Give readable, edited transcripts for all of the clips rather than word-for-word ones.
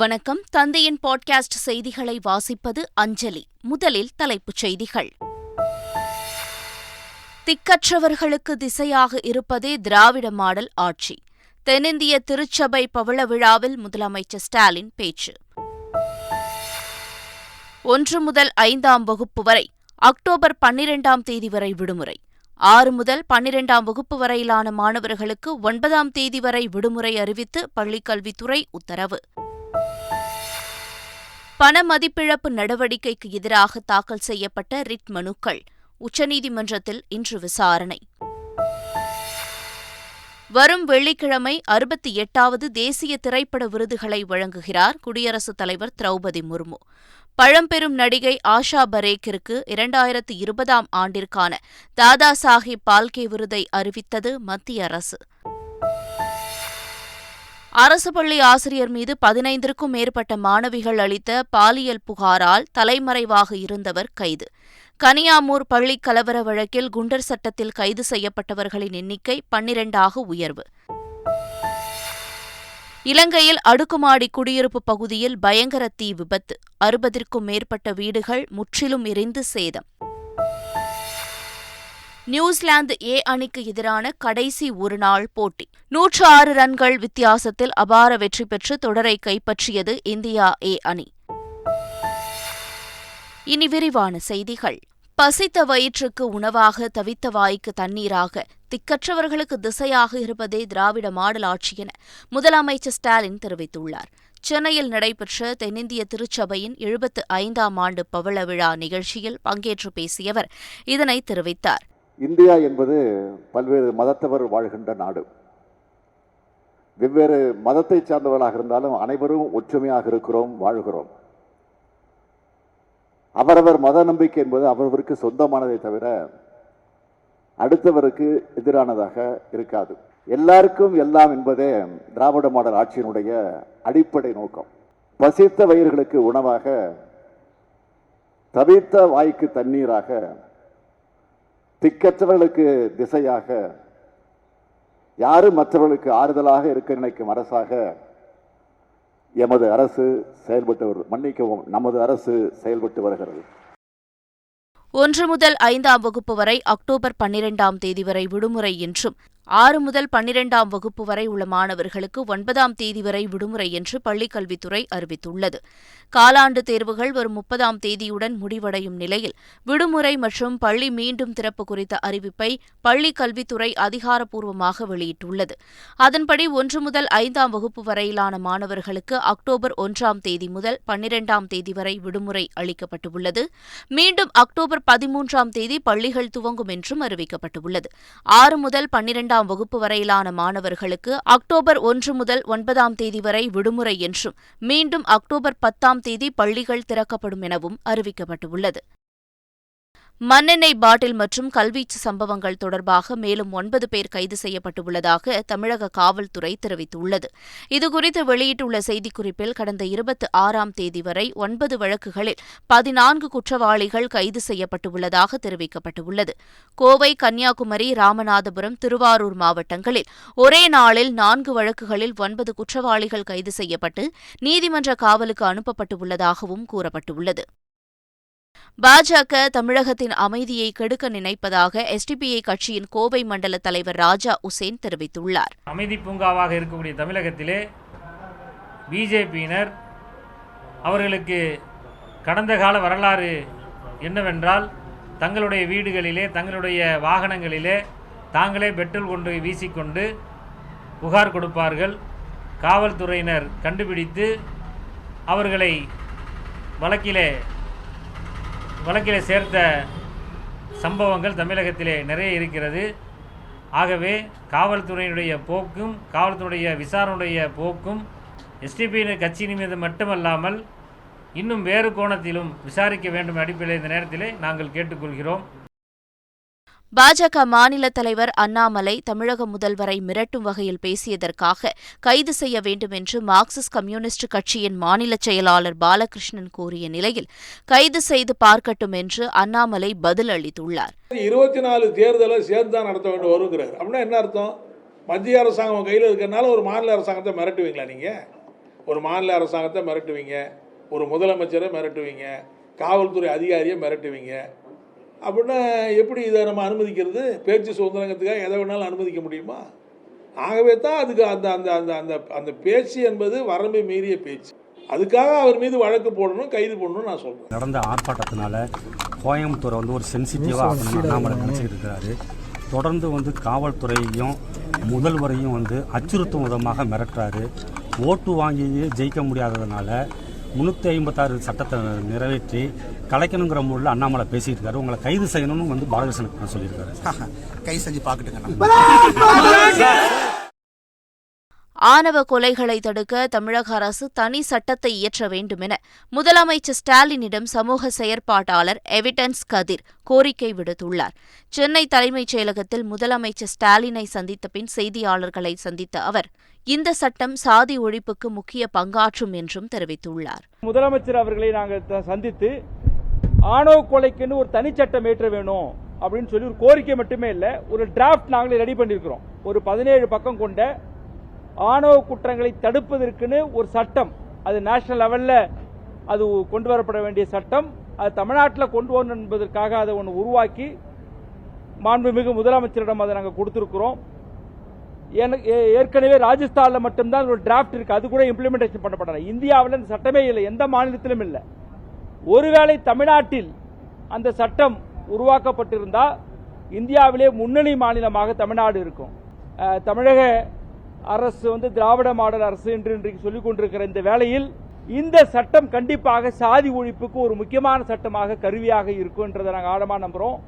வணக்கம். தந்தையின் பாட்காஸ்ட் செய்திகளை வாசிப்பது அஞ்சலி. முதலில் தலைப்புச் செய்திகள். திக்கற்றவர்களுக்கு திசையாக இருப்பதே திராவிட மாடல் ஆட்சி. தென்னிந்திய திருச்சபை பவள விழாவில் முதலமைச்சர் ஸ்டாலின் பேச்சு. 1 முதல் 5ஆம் வகுப்பு வரை அக்டோபர் 12ஆம் தேதி வரை விடுமுறை. 6 முதல் 12ஆம் வகுப்பு வரையிலான மாணவர்களுக்கு 9ஆம் தேதி வரை விடுமுறை அறிவித்து பள்ளிக்கல்வித்துறை உத்தரவு. பண மதிப்பிழப்பு நடவடிக்கைக்கு எதிராக தாக்கல் செய்யப்பட்ட ரிட் மனுக்கள் உச்சநீதிமன்றத்தில் இன்று விசாரணை. வரும் வெள்ளிக்கிழமை 68வது தேசிய திரைப்பட விருதுகளை வழங்குகிறார் குடியரசுத் தலைவர் திரௌபதி முர்மு. பழம்பெரும் நடிகை ஆஷா பரேக்கிற்கு 2020ஆம் ஆண்டிற்கான தாதா சாஹேப் பால்கே விருதை அறிவித்தது மத்திய அரசு. அரசு பள்ளி ஆசிரியர் மீது 15க்கும் மேற்பட்ட மாணவிகள் அளித்த பாலியல் புகாரால் தலைமறைவாக இருந்தவர் கைது. கனியாமூர் பள்ளி கலவர வழக்கில் குண்டர் சட்டத்தில் கைது செய்யப்பட்டவர்களின் எண்ணிக்கை 12ஆக உயர்வு. இலங்கையில் அடுக்குமாடி குடியிருப்பு பகுதியில் பயங்கர தீ விபத்து. 60க்கும் மேற்பட்ட வீடுகள் முற்றிலும் எரிந்து சேதம். நியூசிலாந்து ஏ அணிக்கு எதிரான கடைசி ஒருநாள் போட்டி. 106 ரன்கள் வித்தியாசத்தில் அபார வெற்றி பெற்று தொடரை கைப்பற்றியது இந்தியா ஏ அணி. இனி விரிவான செய்திகள். பசித்த வயிற்றுக்கு உணவாக, தவித்த வாய்க்கு தண்ணீராக, திக்கற்றவர்களுக்கு திசையாக இருப்பதே திராவிட மாடல் ஆட்சி என முதலமைச்சர் ஸ்டாலின் தெரிவித்துள்ளார். சென்னையில் நடைபெற்ற தென்னிந்திய திருச்சபையின் 75ஆம் ஆண்டு பவள விழா நிகழ்ச்சியில் பங்கேற்று பேசிய அவர் இதனை தெரிவித்தார். இந்தியா என்பது பல்வேறு மதத்தவர் வாழ்கின்ற நாடு. வெவ்வேறு மதத்தை சார்ந்தவர்களாக இருந்தாலும் அனைவரும் ஒற்றுமையாக இருக்கிறோம், வாழ்கிறோம். அவரவர் மத நம்பிக்கை என்பது அவரவருக்கு சொந்தமானதை தவிர அடுத்தவருக்கு எதிரானதாக இருக்காது. எல்லாருக்கும் எல்லாம் என்பதே திராவிட மாடல் ஆட்சியினுடைய அடிப்படை நோக்கம். பசித்த வயிறுகளுக்கு உணவாக, தவித்த வாய்க்கு தண்ணீராக, திக்கற்றவர்களுக்கு திசையாக, யாரும் மற்றவர்களுக்கு ஆறுதலாக இருக்க நினைக்கும் அரசாக எமது அரசு நமது அரசு செயல்பட்டு வருகிறது. 1 முதல் 5ஆம் வகுப்பு வரை அக்டோபர் 12ஆம் தேதி வரை விடுமுறை என்றும் 6 முதல் 12ஆம் வகுப்பு வரை உள்ள மாணவர்களுக்கு 9ஆம் தேதி வரை விடுமுறை என்று பள்ளிக்கல்வித்துறை அறிவித்துள்ளது. காலாண்டு தேர்வுகள் வரும் 30ஆம் தேதியுடன் முடிவடையும் நிலையில் விடுமுறை மற்றும் பள்ளி மீண்டும் திறப்பு குறித்த அறிவிப்பை பள்ளிக்கல்வித்துறை அதிகாரப்பூர்வமாக வெளியிட்டுள்ளது. அதன்படி 1 முதல் 5ஆம் வகுப்பு வரையிலான மாணவர்களுக்கு அக்டோபர் 1ஆம் தேதி முதல் 12ஆம் தேதி வரை விடுமுறை அளிக்கப்பட்டுள்ளது. மீண்டும் அக்டோபர் 13ஆம் தேதி பள்ளிகள் துவங்கும் என்றும் அறிவிக்கப்பட்டுள்ளது. 6 முதல் 12ஆம் வகுப்பு வரையிலான மாணவர்களுக்கு அக்டோபர் 1 முதல் 9ஆம் தேதி வரை விடுமுறை என்றும் மீண்டும் அக்டோபர் 10ஆம் தேதி பள்ளிகள் திறக்கப்படும் எனவும் அறிவிக்கப்பட்டுள்ளது. மண்ணெண்ணெய் பாட்டில் மற்றும் கல்வீச்சு சம்பவங்கள் தொடர்பாக மேலும் 9 பேர் கைது செய்யப்பட்டுள்ளதாக தமிழக காவல்துறை தெரிவித்துள்ளது. இதுகுறித்து வெளியிட்டுள்ள செய்திக்குறிப்பில் கடந்த 26ஆம் தேதி வரை 9 வழக்குகளில் 14 குற்றவாளிகள் கைது செய்யப்பட்டுள்ளதாக தெரிவிக்கப்பட்டுள்ளது. கோவை, கன்னியாகுமரி, ராமநாதபுரம், திருவாரூர் மாவட்டங்களில் ஒரே நாளில் 4 வழக்குகளில் 9 குற்றவாளிகள் கைது செய்யப்பட்டு நீதிமன்ற காவலுக்கு அனுப்பப்பட்டுள்ளதாகவும் கூறப்பட்டுள்ளது. பாஜக தமிழகத்தின் அமைதியை கெடுக்க நினைப்பதாக எஸ்டிபிஐ கட்சியின் கோவை மண்டல தலைவர் ராஜா உசேன் தெரிவித்துள்ளார். அமைதி பூங்காவாக இருக்கக்கூடிய தமிழகத்திலே பிஜேபியினர் அவர்களுக்கு கடந்த கால வரலாறு என்னவென்றால், தங்களுடைய வீடுகளிலே, தங்களுடைய வாகனங்களிலே தாங்களே பெட்ரோல் கொண்டு வீசிக்கொண்டு புகார் கொடுப்பார்கள். காவல்துறையினர் கண்டுபிடித்து அவர்களை வழக்கிலே சேர்த்த சம்பவங்கள் தமிழகத்திலே நிறைய இருக்கிறது. ஆகவே காவல்துறையினுடைய போக்கும், காவல்துறையுடைய விசாரணையுடைய போக்கும் எஸ்டிபியினர் கட்சியின் மீது மட்டுமல்லாமல் இன்னும் வேறு கோணத்திலும் விசாரிக்க வேண்டும் அடிப்படையில் இந்த நேரத்திலே நாங்கள் கேட்டுக்கொள்கிறோம். பாஜக மாநில தலைவர் அண்ணாமலை தமிழக முதல்வரை மிரட்டும் வகையில் பேசியதற்காக கைது செய்ய வேண்டும் என்று மார்க்சிஸ்ட் கம்யூனிஸ்ட் கட்சியின் மாநில செயலாளர் பாலகிருஷ்ணன் கூறிய நிலையில் கைது செய்து பார்க்கட்டும் என்று அண்ணாமலை பதில் அளித்துள்ளார். 24 தேர்தலை சேர்ந்து தான் நடத்த வேண்டும் வருகிறார். அப்படின்னா என்ன அர்த்தம்? மத்திய அரசாங்கம் கையில் இருக்கிறனால ஒரு மாநில அரசாங்கத்தை மிரட்டுவீங்களா? நீங்கள் ஒரு மாநில அரசாங்கத்தை மிரட்டுவீங்க, ஒரு முதலமைச்சரை மிரட்டுவீங்க, காவல்துறை அதிகாரியை மிரட்டுவீங்க. அப்படின்னா எப்படி இதை நம்ம அனுமதிக்கிறது? பேச்சு சுதந்திரத்துக்காக எதை வேணாலும் அனுமதிக்க முடியுமா? ஆகவே தான் அதுக்கு அந்த அந்த அந்த அந்த அந்த பேச்சு என்பது வரம்பை மீறிய பேச்சு. அதுக்காக அவர் மீது வழக்கு போடணும், கைது பண்ணணும்னு நான் சொல்கிறேன். நடந்த ஆர்ப்பாட்டத்தினால கோயம்புத்தூரை ஒரு சென்சிட்டிவாக ஆகணும்னு அண்ணாமலை நினச்சிக்கிட்டு இருக்கிறாரு. தொடர்ந்து காவல்துறையையும் முதல்வரையும் அச்சுறுத்தும் விதமாக மிரட்டுறாரு. ஓட்டு வாங்கி ஜெயிக்க முடியாததுனால 356 சட்டத்தை நிறைவேற்றி கலைக்கணுங்கிற முறையில் அண்ணாமலை பேசிட்டு இருக்காரு. உங்களை கைது செய்யணும்னு பாலகிருஷ்ணன் சொல்லியிருக்காரு. கை செஞ்சு பார்க்கட்டுங்க. ஆணவ கொலைகளை தடுக்க தமிழக அரசு தனி சட்டத்தை இயற்ற வேண்டுமென முதலமைச்சர் ஸ்டாலினிடம் சமூக செயற்பாட்டாளர் எவிடன்ஸ் கதிர் கோரிக்கை விடுத்துள்ளார். சென்னை தலைமைச் செயலகத்தில் முதலமைச்சர் ஸ்டாலினை சந்தித்த பின் செய்தியாளர்களை சந்தித்த அவர், இந்த சட்டம் சாதி ஒழிப்புக்கு முக்கிய பங்காற்றும் என்றும் தெரிவித்துள்ளார். முதலமைச்சர் அவர்களை நாங்கள் சந்தித்து ஆணவ கொலைக்குன்னு ஒரு தனிச்சட்டம் ஏற்ற வேணும் அப்படின்னு சொல்லி ஒரு கோரிக்கை மட்டுமே இல்லை, ஒரு டிராஃப்ட் நாங்களே ரெடி பண்ணியிருக்கிறோம். ஒரு 17 பக்கம் கொண்ட ஆணவ குற்றங்களை தடுப்பதற்குன்னு ஒரு சட்டம், அது நேஷனல் லெவலில் அது கொண்டு வரப்பட வேண்டிய சட்டம், அது தமிழ்நாட்டில் கொண்டு வரணும் என்பதற்காக அதை ஒன்று உருவாக்கி மாண்புமிகு முதலமைச்சரிடம் அதை நாங்கள் கொடுத்துருக்கிறோம். ஏற்கனவே ராஜஸ்தானில் மட்டும்தான் ஒரு டிராஃப்ட் இருக்கு, அது கூட இம்ப்ளிமெண்டேஷன் பண்ணப்படல. இந்தியாவில் அந்த சட்டமே இல்லை, எந்த மாநிலத்திலும் இல்லை. ஒருவேளை தமிழ்நாட்டில் அந்த சட்டம் உருவாக்கப்பட்டிருந்தால் இந்தியாவிலே முன்னணி மாநிலமாக தமிழ்நாடு இருக்கும். தமிழக அரசு திராவிட மாடல் அரசு என்று இன்றைக்கு சொல்லிக் கொண்டிருக்கிற இந்த வேளையில் இந்த சட்டம் கண்டிப்பாக சாதி ஒழிப்புக்கு ஒரு முக்கியமான சட்டமாக கருவியாக இருக்கும் என்றதை நாங்கள் ஆழமாக நம்புகிறோம்.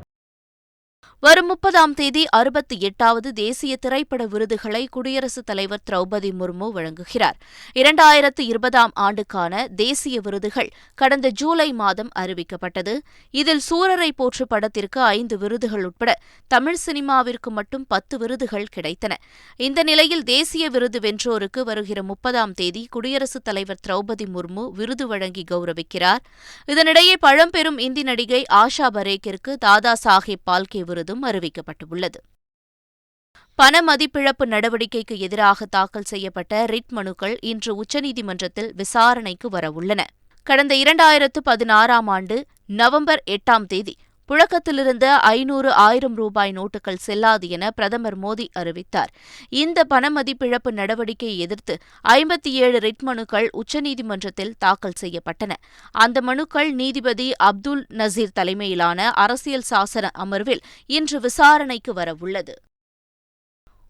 வரும் 30ஆம் தேதி 68வது தேசிய திரைப்பட விருதுகளை குடியரசுத் தலைவர் திரௌபதி முர்மு வழங்குகிறார். 2020ஆம் ஆண்டுக்கான தேசிய விருதுகள் கடந்த ஜூலை மாதம் அறிவிக்கப்பட்டது. இதில் சூரரை போற்று படத்திற்கு 5 விருதுகள் உட்பட தமிழ் சினிமாவிற்கு மட்டும் 10 விருதுகள் கிடைத்தன. இந்த நிலையில் தேசிய விருது வென்றோருக்கு வருகிற 30ஆம் தேதி குடியரசுத் தலைவர் திரௌபதி முர்மு விருது வழங்கி கௌரவிக்கிறார். இதனிடையே பழம்பெரும் இந்தி நடிகை ஆஷா பரேக்கிற்கு தாதா சாஹேப் பால்கே விருதும் அறிவிக்கப்பட்டுள்ளது. பண மதிப்பிழப்பு நடவடிக்கைக்கு எதிராக தாக்கல் செய்யப்பட்ட ரிட் மனுக்கள் இன்று உச்சநீதிமன்றத்தில் விசாரணைக்கு வரவுள்ளன. கடந்த 2016ஆம் ஆண்டு நவம்பர் 8ஆம் தேதி புழக்கத்திலிருந்த 500, 1000 ரூபாய் நோட்டுகள் செல்லாது என பிரதமர் மோடி அறிவித்தார். இந்த பண மதிப்பிழப்பு நடவடிக்கையை எதிர்த்து 57 ரிட் மனுக்கள் உச்சநீதிமன்றத்தில் தாக்கல் செய்யப்பட்டன. அந்த மனுக்கள் நீதிபதி அப்துல் நசீர் தலைமையிலான அரசியல் சாசன அமர்வில் இன்று விசாரணைக்கு வரவுள்ளது.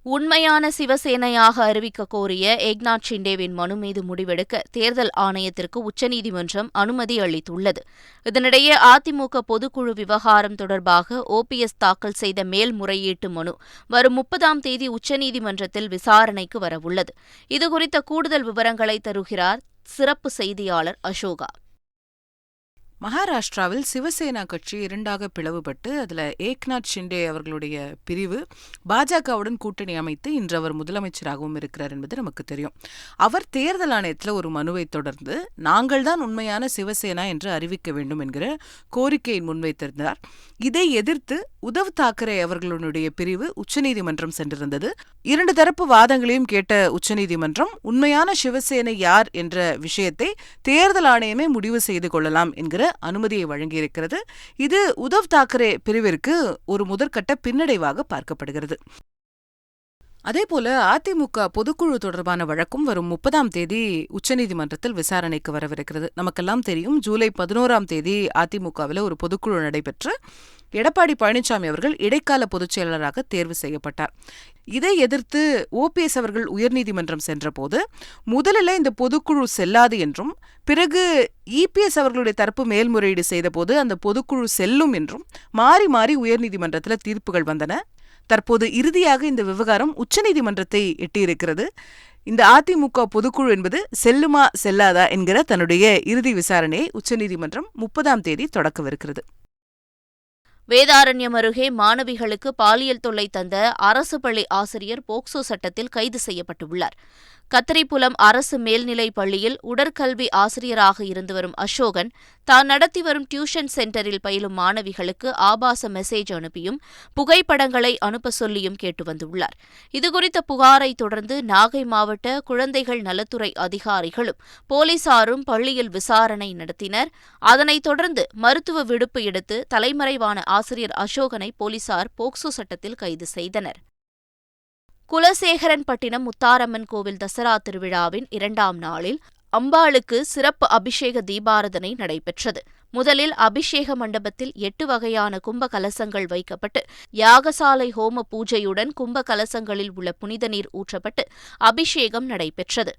உண்மையான சிவசேனையாக அறிவிக்க கோரிய ஏக்நாத் ஷிண்டேவின் மனு மீது முடிவெடுக்க தேர்தல் ஆணையத்திற்கு உச்சநீதிமன்றம் அனுமதி அளித்துள்ளது. இதனிடையே அதிமுக பொதுக்குழு விவகாரம் தொடர்பாக ஓபிஎஸ் தாக்கல் செய்த மேல்முறையீட்டு மனு வரும் 30ஆம் தேதி உச்சநீதிமன்றத்தில் விசாரணைக்கு வரவுள்ளது. இதுகுறித்த கூடுதல் விவரங்களை தருகிறார் சிறப்பு செய்தியாளர் அசோகா. மகாராஷ்டிராவில் சிவசேனா கட்சி 2ஆக பிளவுபட்டு அதில் ஏக்நாத் ஷிண்டே அவர்களுடைய பிரிவு பாஜகவுடன் கூட்டணி அமைத்து இன்று அவர் முதலமைச்சராகவும் இருக்கிறார் என்பது நமக்கு தெரியும். அவர் தேர்தல் ஆணையத்தில் ஒரு மனுவை தொடர்ந்து நாங்கள் தான் உண்மையான சிவசேனா என்று அறிவிக்க வேண்டும் என்கிற கோரிக்கையை முன்வைத்திருந்தார். இதை எதிர்த்து உத்தவ் தாக்கரே அவர்களுடைய பிரிவு உச்சநீதிமன்றம் சென்றிருந்தது. 2 தரப்பு வாதங்களையும் கேட்ட உச்சநீதிமன்றம் உண்மையான சிவசேனை யார் என்ற விஷயத்தை தேர்தல் ஆணையமே முடிவு செய்து கொள்ளலாம் என்கிற அனுமதியை வழங்கியிருக்கிறது. இது உத்தவ் தாக்கரே பிரிவிற்கு ஒரு முதற்கட்ட பின்னடைவாக பார்க்கப்படுகிறது. அதேபோல அதிமுக பொதுக்குழு தொடர்பான வழக்கும் வரும் 30ஆம் தேதி உச்சநீதிமன்றத்தில் விசாரணைக்கு வரவிருக்கிறது. நமக்கெல்லாம் தெரியும், ஜூலை 11ஆம் தேதி அதிமுகவில் ஒரு பொதுக்குழு நடைபெற்று எடப்பாடி பழனிசாமி அவர்கள் இடைக்கால பொதுச் செயலாளராக தேர்வு செய்யப்பட்டார். இதை எதிர்த்து ஓபிஎஸ் அவர்கள் உயர்நீதிமன்றம் சென்றபோது முதலில் இந்த பொதுக்குழு செல்லாது என்றும் பிறகு இபிஎஸ் அவர்களுடைய தரப்பு மேல்முறையீடு செய்தபோது அந்த பொதுக்குழு செல்லும் என்றும் மாறி மாறி உயர்நீதிமன்றத்தில் தீர்ப்புகள் வந்தன. தற்போது இறுதியாக இந்த விவகாரம் உச்சநீதிமன்றத்தை எட்டியிருக்கிறது. இந்த அதிமுக பொதுக்குழு என்பது செல்லுமா செல்லாதா என்கிற தன்னுடைய இறுதி விசாரணையை உச்சநீதிமன்றம் 30ஆம் தேதி தொடக்கவிருக்கிறது. வேதாரண்யம் அருகே மாணவிகளுக்கு பாலியல் தொல்லை தந்த அரசு பள்ளி ஆசிரியர் போக்சோ சட்டத்தில் கைது செய்யப்பட்டுள்ளார். கத்தரிப்புலம் அரசு மேல்நிலைப் பள்ளியில் உடற்கல்வி ஆசிரியராக இருந்து வரும் அசோகன் தான் நடத்தி வரும் டியூஷன் சென்டரில் பயிலும் மாணவிகளுக்கு ஆபாச மெசேஜ் அனுப்பியும் புகைப்படங்களை அனுப்ப சொல்லியும் கேட்டு வந்துள்ளார். இதுகுறித்த புகாரை தொடர்ந்து நாகை மாவட்ட குழந்தைகள் நலத்துறை அதிகாரிகளும் போலீசாரும் பள்ளியில் விசாரணை நடத்தினர். அதனைத் தொடர்ந்து மருத்துவ விடுப்பு எடுத்து தலைமறைவான ஆசிரியர் அசோகனை போலீசார் போக்சோ சட்டத்தில் கைது செய்தனர். குலசேகரன்பட்டினம் முத்தாரம்மன் கோவில் தசரா திருவிழாவின் 2ஆம் நாளில் அம்பாளுக்கு சிறப்பு அபிஷேக தீபாராதனை நடைபெற்றது. முதலில் அபிஷேக மண்டபத்தில் 8 வகையான கும்ப கலசங்கள் வைக்கப்பட்டு யாகசாலை ஹோம பூஜையுடன் கும்ப கலசங்களில் உள்ள புனித நீர் ஊற்றப்பட்டு அபிஷேகம் நடைபெற்றது.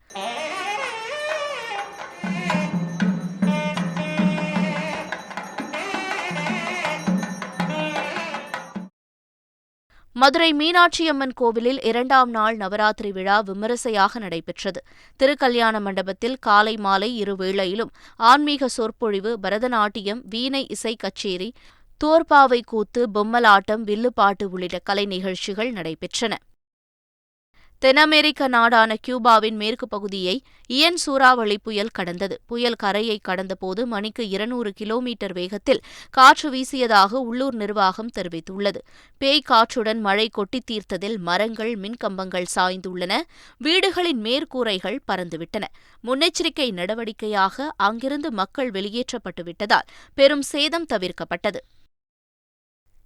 மதுரை மீனாட்சியம்மன் கோவிலில் 2ஆம் நாள் நவராத்திரி விழா விமரிசையாக நடைபெற்றது. திருக்கல்யாண மண்டபத்தில் காலை மாலை இருவேளையிலும் ஆன்மீக சொற்பொழிவு, பரதநாட்டியம், வீணை இசை கச்சேரி, தோற்பாவை கூத்து, பொம்மலாட்டம், வில்லுப்பாட்டு உள்ளிட்ட கலை நிகழ்ச்சிகள் நடைபெற்றன. தென் அமெரிக்க நாடான கியூபாவின் மேற்கு பகுதியை இயன் சூறாவளி புயல் கடந்தது. புயல் கரையை கடந்தபோது மணிக்கு 200 கிலோமீட்டர் வேகத்தில் காற்று வீசியதாக உள்ளூர் நிர்வாகம் தெரிவித்துள்ளது. பேய் காற்றுடன் மழை கொட்டி தீர்த்ததில் மரங்கள், மின்கம்பங்கள் சாய்ந்துள்ளன. வீடுகளின் மேற்கூரைகள் பறந்துவிட்டன. முன்னெச்சரிக்கை நடவடிக்கையாக அங்கிருந்து மக்கள் வெளியேற்றப்பட்டுவிட்டதால் பெரும் சேதம் தவிர்க்கப்பட்டது.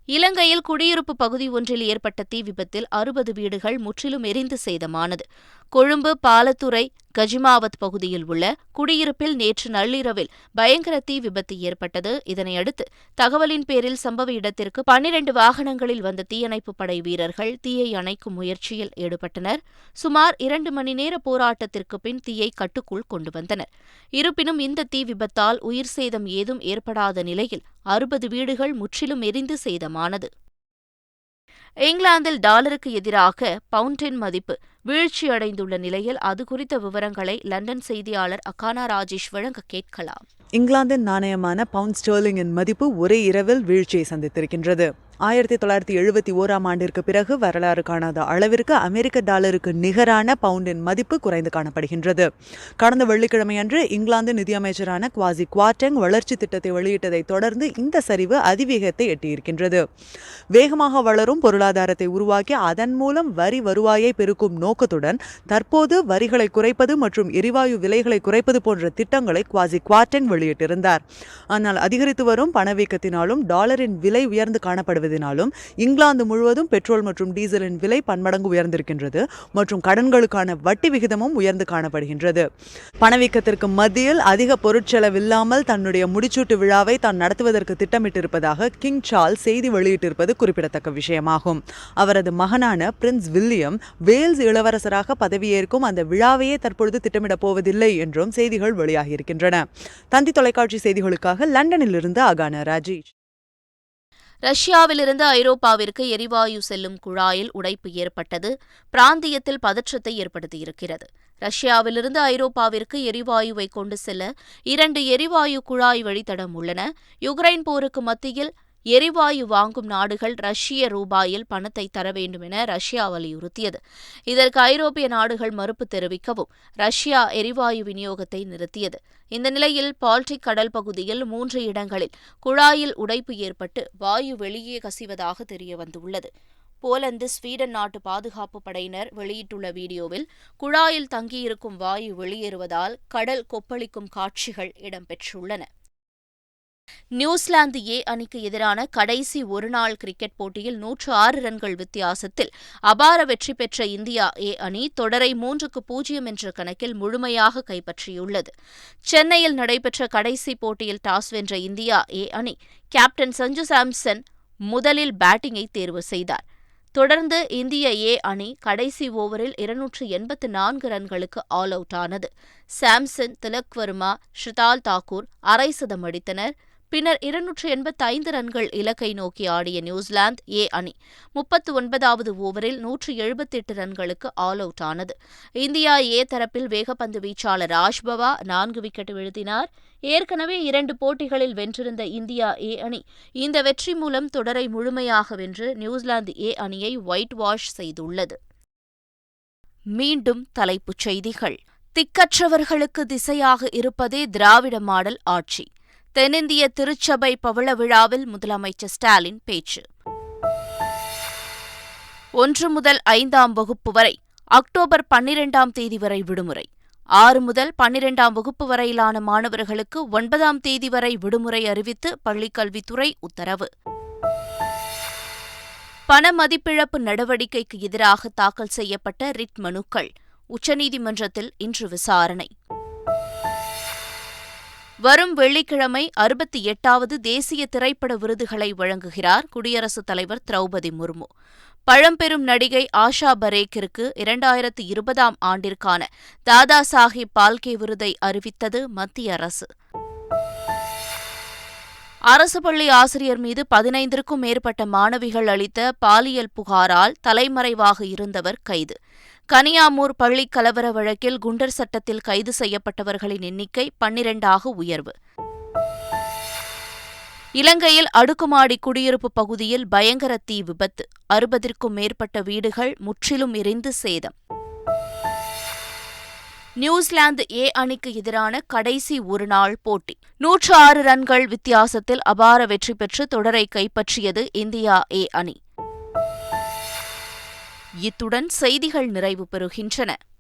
இலங்கையில் குடியிருப்பு பகுதி ஒன்றில் ஏற்பட்ட தீ விபத்தில் 60 வீடுகள் முற்றிலும் எரிந்து சேதமானது. கொழும்பு பாலத்துறை கஜிமாவத் பகுதியில் உள்ள குடியிருப்பில் நேற்று நள்ளிரவில் பயங்கர தீ விபத்து ஏற்பட்டது. இதனையடுத்து தகவலின் பேரில் சம்பவ இடத்திற்கு 12 வாகனங்களில் வந்த தீயணைப்புப் படை வீரர்கள் தீயை அணைக்கும் முயற்சியில் ஈடுபட்டனர். சுமார் 2 மணி நேர போராட்டத்திற்கு பின் தீயை கட்டுக்குள் கொண்டு வந்தனர். இருப்பினும் இந்த தீ விபத்தால் உயிர் சேதம் ஏதும் ஏற்படாத நிலையில் 60 வீடுகள் முற்றிலும் எரிந்து சேதமானது. இங்கிலாந்தில் டாலருக்கு எதிராக பவுண்டின் மதிப்பு வீழ்ச்சியடைந்துள்ள நிலையில் அது குறித்த விவரங்களை லண்டன் செய்தியாளர் அகானா ராஜேஷ் வழங்க கேட்கலாம். இங்கிலாந்தின் நாணயமான பவுண்ட் ஸ்டெர்லிங்கின் மதிப்பு ஒரே இரவில் வீழ்ச்சியை சந்தித்திருக்கின்றது. 1971ஆம் ஆண்டிற்கு பிறகு வரலாறு காணாத அளவிற்கு அமெரிக்க டாலருக்கு நிகரான பவுண்டின் மதிப்பு குறைந்து காணப்படுகின்றது. கடந்த வெள்ளிக்கிழமையன்று இங்கிலாந்து நிதியமைச்சரான குவாசி குவார்டெங் வளர்ச்சி திட்டத்தை வெளியிட்டதை தொடர்ந்து இந்த சரிவு அதிவேகத்தை எட்டியிருக்கின்றது. வேகமாக வளரும் பொருளாதாரத்தை உருவாக்கி அதன் மூலம் வரி வருவாயை பெருக்கும் நோக்கத்துடன் தற்போது வரிகளை குறைப்பது மற்றும் எரிவாயு விலைகளை குறைப்பது போன்ற திட்டங்களை குவாசி குவார்டெங் வெளியிட்டிருந்தார். ஆனால் அதிகரித்து வரும் பணவீக்கத்தினாலும் டாலரின் விலை உயர்ந்து காணப்படுவதினாலும் இங்கிலாந்து முழுவதும் பெட்ரோல் மற்றும் டீசலின் விலை பன்மடங்கு உயர்ந்திருக்கின்றது மற்றும் கடன்களுக்கான வட்டி விகிதமும் உயர்ந்து காணப்படுகின்றது. பணவீக்கத்திற்கு மத்தியில் அதிக பொருட்செலவில்லாமல் தன்னுடைய முடிச்சூட்டு விழாவை தான் நடத்துவதற்கு திட்டமிட்டிருப்பதாக கிங் சார்ல்ஸ் செய்தி வெளியிட்டிருப்பது குறிப்பிடத்தக்க விஷயமாகும். அவரது மகனான பிரின்ஸ் வில்லியம் வேல்ஸ் இளவரசராக பதவியேற்கும் அந்த விழாவையே தற்பொழுது திட்டமிடப் போவதில்லை என்றும் செய்திகள் வெளியாகியிருக்கின்றன. தந்தி தொலைக்காட்சி செய்திகளுக்காக லண்டனிலிருந்து அகானா ராஜேஷ். ரஷ்யாவிலிருந்து ஐரோப்பாவிற்கு எரிவாயு செல்லும் குழாயில் உடைப்பு ஏற்பட்டது பிராந்தியத்தில் பதற்றத்தை ஏற்படுத்தியிருக்கிறது. ரஷ்யாவிலிருந்து ஐரோப்பாவிற்கு எரிவாயுவை கொண்டு செல்ல 2 எரிவாயு குழாய் வழித்தடம் உள்ளன. யுக்ரைன் போருக்கு மத்தியில் எரிவாயு வாங்கும் நாடுகள் ரஷ்ய ரூபாயில் பணத்தை தர வேண்டும் என ரஷ்யா வலியுறுத்தியது. இதற்கு ஐரோப்பிய நாடுகள் மறுப்பு தெரிவிக்கவும் ரஷ்யா எரிவாயு விநியோகத்தை நிறுத்தியது. இந்த நிலையில் பால்டிக் கடல் பகுதியில் 3 இடங்களில் குழாயில் உடைப்பு ஏற்பட்டு வாயு வெளியே கசிவதாக தெரியவந்துள்ளது. போலந்து, ஸ்வீடன் நாட்டு பாதுகாப்பு படையினர் வெளியிட்டுள்ள வீடியோவில் குழாயில் தங்கியிருக்கும் வாயு வெளியேறுவதால் கடல் கொப்பளிக்கும் காட்சிகள் இடம்பெற்றுள்ளன. நியூசிலாந்து ஏ அணிக்கு எதிரான கடைசி ஒருநாள் கிரிக்கெட் போட்டியில் 106 ரன்கள் வித்தியாசத்தில் அபார வெற்றி பெற்ற இந்தியா ஏ அணி தொடரை 3-0 என்ற கணக்கில் முழுமையாக கைப்பற்றியுள்ளது. சென்னையில் நடைபெற்ற கடைசி போட்டியில் டாஸ் வென்ற இந்தியா ஏ அணி கேப்டன் சஞ்சு சாம்சன் முதலில் பேட்டிங்கை தேர்வு செய்தார். தொடர்ந்து இந்திய ஏ அணி கடைசி ஓவரில் 284 ரன்களுக்கு ஆல் அவுட் ஆனது. சாம்சன், திலக் வர்மா, ஷிதால் தாக்கூர் அரை சதம் அடித்தனர். பின்னர் 285 ரன்கள் இலக்கை நோக்கி ஆடிய நியூசிலாந்து ஏ அணி 39வது ஓவரில் 178 ரன்களுக்கு ஆல் அவுட் ஆனது. இந்தியா ஏ தரப்பில் வேகப்பந்து வீச்சாளர் ராஜ்பவா 4 விக்கெட் வீழ்த்தினார். ஏற்கனவே 2 போட்டிகளில் வென்றிருந்த இந்தியா ஏ அணி இந்த வெற்றி மூலம் தொடரை முழுமையாக வென்று நியூசிலாந்து ஏ அணியை ஒயிட் வாஷ் செய்துள்ளது. மீண்டும் தலைப்புச் செய்திகள். திக்கற்றவர்களுக்கு திசையாக இருப்பதே திராவிட மாடல் ஆட்சி. தென்னிந்திய திருச்சபை பவள விழாவில் முதலமைச்சர் ஸ்டாலின் பேச்சு. 1 முதல் 5ஆம் வகுப்பு வரை அக்டோபர் 12ஆம் தேதி வரை விடுமுறை. 6 முதல் 12ஆம் வகுப்பு வரையிலான மாணவர்களுக்கு 9ஆம் தேதி வரை விடுமுறை அறிவித்து பள்ளிக்கல்வித்துறை உத்தரவு. பண மதிப்பிழப்பு நடவடிக்கைக்கு எதிராக தாக்கல் செய்யப்பட்ட ரிட் மனுக்கள் உச்சநீதிமன்றத்தில் இன்று விசாரணை. வரும் வெள்ளிக்கிழமை 68வது தேசிய திரைப்பட விருதுகளை வழங்குகிறார் குடியரசுத் தலைவர் திரௌபதி முர்மு. பழம்பெரும் நடிகை ஆஷா பரேக்கிற்கு 2020ஆம் ஆண்டிற்கான தாதா சாஹேப் பால்கே விருதை அறிவித்தது மத்திய அரசு. அரசு பள்ளி ஆசிரியர் மீது 15க்கும் மேற்பட்ட மாணவிகள் அளித்த பாலியல் புகாரால் தலைமறைவாக இருந்தவர் கைது. கனியாமூர் பள்ளி கலவர வழக்கில் குண்டர் சட்டத்தில் கைது செய்யப்பட்டவர்களின் எண்ணிக்கை 12ஆக உயர்வு. இலங்கையில் அடுக்குமாடி குடியிருப்பு பகுதியில் பயங்கர தீ விபத்து. 60க்கும் மேற்பட்ட வீடுகள் முற்றிலும் எரிந்து சேதம். நியூசிலாந்து ஏ அணிக்கு எதிரான கடைசி ஒருநாள் போட்டி. 106 ரன்கள் வித்தியாசத்தில் அபார வெற்றி பெற்று தொடரை கைப்பற்றியது இந்தியா ஏ அணி. இத்துடன் செய்திகள் நிறைவு பெறுகின்றன.